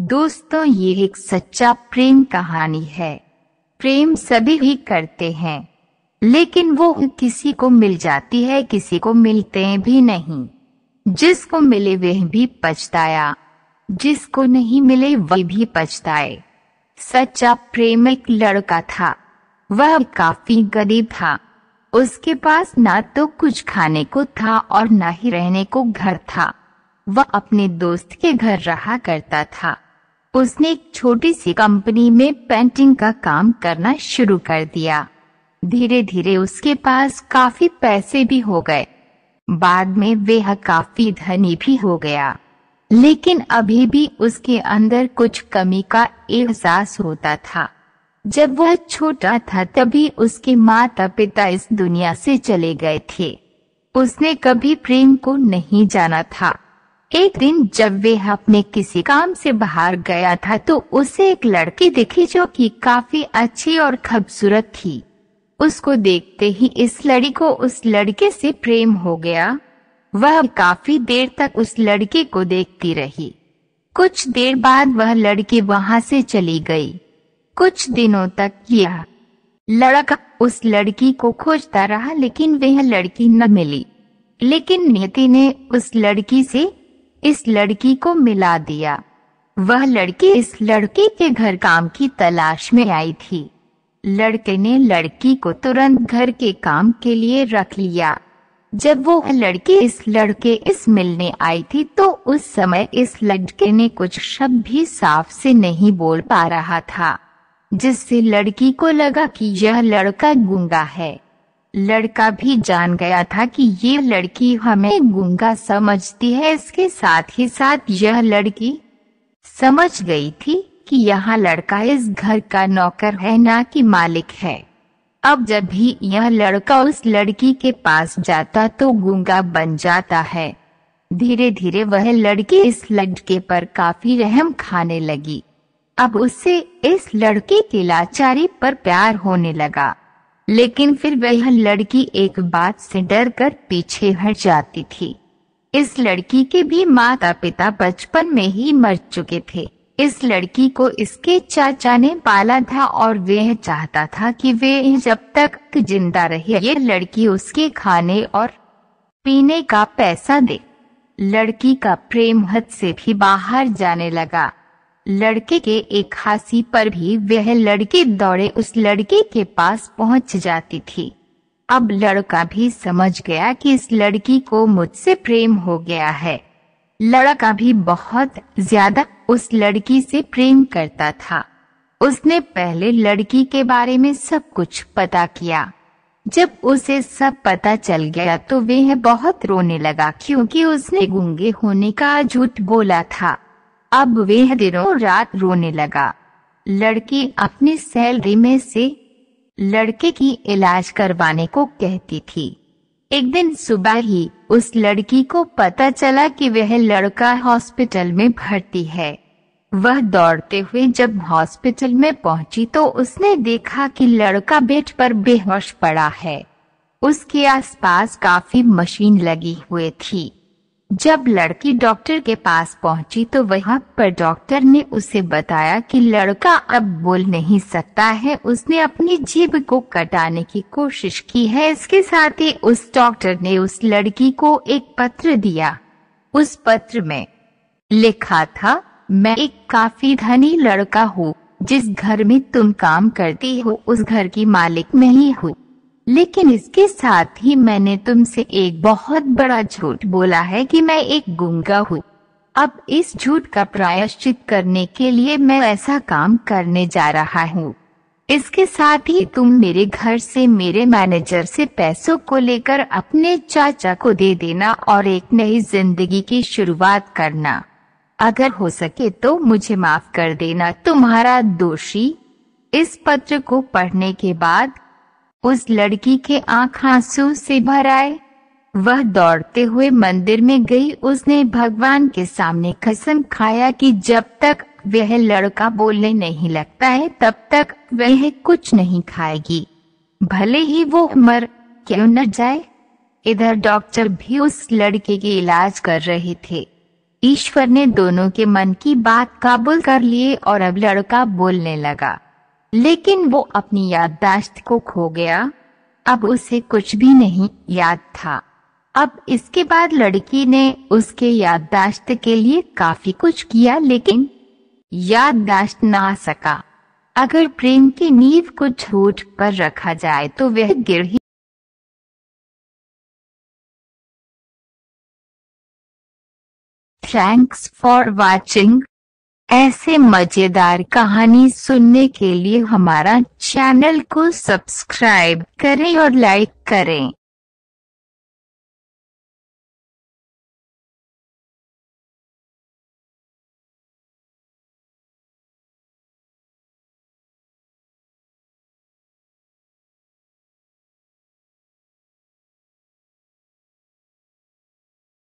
दोस्तों, ये एक सच्चा प्रेम कहानी है। प्रेम सभी भी करते हैं, लेकिन वो किसी को मिल जाती है, किसी को मिलते भी नहीं। जिसको मिले वह भी पछताया, जिसको नहीं मिले वह भी पछताए। सच्चा प्रेम एक लड़का था। वह काफी गरीब था। उसके पास ना तो कुछ खाने को था और ना ही रहने को घर था। वह अपने दोस्त के घर रहा करता था। उसने एक छोटी सी कंपनी में पेंटिंग का काम करना शुरू कर दिया। धीरे धीरे उसके पास काफी पैसे भी हो गए। बाद में वह काफी धनी भी हो गया, लेकिन अभी भी उसके अंदर कुछ कमी का एहसास होता था। जब वह छोटा था तभी उसके माता पिता इस दुनिया से चले गए थे। उसने कभी प्रेम को नहीं जाना था। एक दिन जब वह अपने किसी काम से बाहर गया था तो उसे एक लड़की दिखी जो कि काफी अच्छी और खूबसूरत थी। उसको देखते ही इस लड़की को उस लड़के से प्रेम हो गया। वह काफी देर तक उस लड़के को देखती रही। कुछ देर बाद वह लड़की वहां से चली गई। कुछ दिनों तक यह लड़का उस लड़की को खोजता रहा, लेकिन वह लड़की न मिली। लेकिन नियति ने उस लड़की से इस लड़की को मिला दिया। वह लड़की इस लड़के के घर काम की तलाश में आई थी। लड़के ने लड़की को तुरंत घर के काम के लिए रख लिया। जब वो लड़की इस लड़के इस मिलने आई थी तो उस समय इस लड़के ने कुछ शब्द भी साफ से नहीं बोल पा रहा था, जिससे लड़की को लगा कि यह लड़का गूंगा है। लड़का भी जान गया था कि ये लड़की हमें गूंगा समझती है। इसके साथ ही साथ यह लड़की समझ गई थी कि यह लड़का इस घर का नौकर है, ना कि मालिक है। अब जब भी यह लड़का उस लड़की के पास जाता तो गूंगा बन जाता है। धीरे धीरे वह लड़की इस लड़के पर काफी रहम खाने लगी। अब उससे इस लड़के की लाचारी पर प्यार होने लगा, लेकिन फिर वह लड़की एक बात से डरकर पीछे हट जाती थी। इस लड़की के भी माता पिता बचपन में ही मर चुके थे। इस लड़की को इसके चाचा ने पाला था और वह चाहता था कि वे जब तक जिंदा रहे ये लड़की उसके खाने और पीने का पैसा दे। लड़की का प्रेम हद से भी बाहर जाने लगा। लड़के के एक हाथी पर भी वह लड़की दौड़े उस लड़के के पास पहुंच जाती थी। अब लड़का भी समझ गया कि इस लड़की को मुझसे प्रेम हो गया है। लड़का भी बहुत ज्यादा उस लड़की से प्रेम करता था। उसने पहले लड़की के बारे में सब कुछ पता किया। जब उसे सब पता चल गया तो वह बहुत रोने लगा, क्योंकि उसने गूंगे होने का झूठ बोला था। अब वह दिनों रात रोने लगा। लड़की अपनी सैलरी में से लड़के की इलाज करवाने को कहती थी। एक दिन सुबह ही उस लड़की को पता चला कि वह लड़का हॉस्पिटल में भर्ती है। वह दौड़ते हुए जब हॉस्पिटल में पहुंची तो उसने देखा कि लड़का बेड पर बेहोश पड़ा है। उसके आसपास काफी मशीन लगी हुई थी। जब लड़की डॉक्टर के पास पहुंची तो वहां पर डॉक्टर ने उसे बताया कि लड़का अब बोल नहीं सकता है। उसने अपनी जीभ को कटाने की कोशिश की है। इसके साथ ही उस डॉक्टर ने उस लड़की को एक पत्र दिया। उस पत्र में लिखा था, मैं एक काफी धनी लड़का हूँ। जिस घर में तुम काम करती हो उस घर की मालिक मैं ही हूँ, लेकिन इसके साथ ही मैंने तुमसे एक बहुत बड़ा झूठ बोला है कि मैं एक गूंगा हूँ। अब इस झूठ का प्रायश्चित करने के लिए मैं ऐसा काम करने जा रहा हूँ। इसके साथ ही तुम मेरे घर से मेरे मैनेजर से पैसों को लेकर अपने चाचा को दे देना और एक नई जिंदगी की शुरुआत करना। अगर हो सके तो मुझे माफ कर देना, तुम्हारा दोषी। इस पत्र को पढ़ने के बाद उस लड़की के आंख आंसू से भर आए। वह दौड़ते हुए मंदिर में गई। उसने भगवान के सामने कसम खाया कि जब तक वह लड़का बोलने नहीं लगता है तब तक वह कुछ नहीं खाएगी, भले ही वो मर क्यों न जाए। इधर डॉक्टर भी उस लड़के की इलाज कर रहे थे। ईश्वर ने दोनों के मन की बात काबूल कर लिए और अब लड़का बोलने लगा, लेकिन वो अपनी याददाश्त को खो गया। अब उसे कुछ भी नहीं याद था। अब इसके बाद लड़की ने उसके याददाश्त के लिए काफी कुछ किया, लेकिन याददाश्त ना आ सका। अगर प्रेम की नींव को झूठ पर रखा जाए तो वह गिर ही। Thanks for watching. ऐसे मजेदार कहानी सुनने के लिए हमारा चैनल को सब्सक्राइब करें और लाइक करें।